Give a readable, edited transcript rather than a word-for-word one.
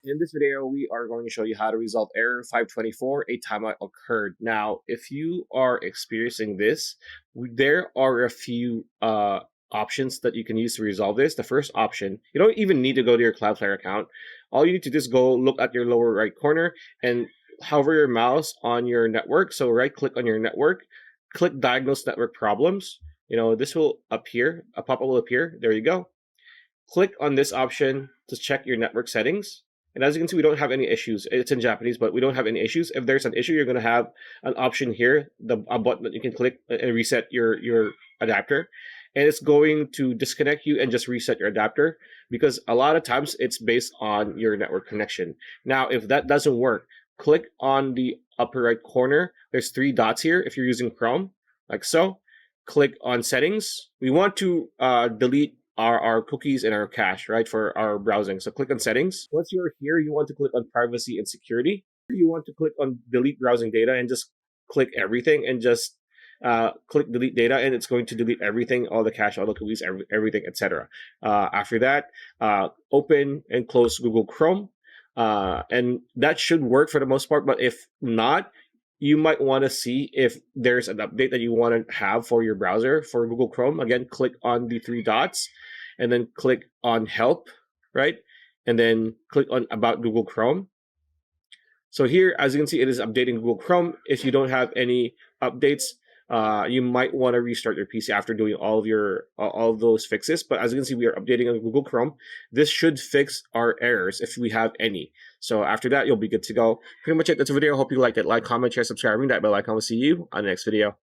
In this video, we are going to show you how to resolve error 524, a timeout occurred. Now, if you are experiencing this, there are a few options that you can use to resolve this. The first option, you don't even need to go to your Cloudflare account. All you need to do is go look at your lower right corner and hover your mouse on your network. So right click on your network, click diagnose network problems. This will appear, a pop-up will appear. There you go. Click on this option to check your network settings. And as you can see, we don't have any issues. It's in Japanese, but we don't have any issues. If there's an issue, you're going to have an option here, a button that you can click and reset your adapter. And it's going to disconnect you and just reset your adapter, because a lot of times it's based on your network connection. Now, if that doesn't work, click on the upper right corner. There's three dots here if you're using Chrome, like so. Click on settings. We want to delete our cookies and our cache, right, for our browsing. So click on settings. Once you're here, you want to click on privacy and security. You want to click on delete browsing data and just click everything and just click delete data, and it's going to delete everything, all the cache, all the cookies, everything, etc. After that, open and close Google Chrome. And that should work for the most part, but if not, you might want to see if there's an update that you want to have for your browser for Google Chrome. Again, click on the three dots and then click on help, right? And then click on about Google Chrome. So here, as you can see, it is updating Google Chrome. If you don't have any updates, you might want to restart your PC after doing all of those fixes. But as you can see, we are updating on Google Chrome. This should fix our errors if we have any. So after that, you'll be good to go. Pretty much it. That's the video. I hope you liked it. Like, comment, share, subscribe, ring that bell icon. We'll see you on the next video.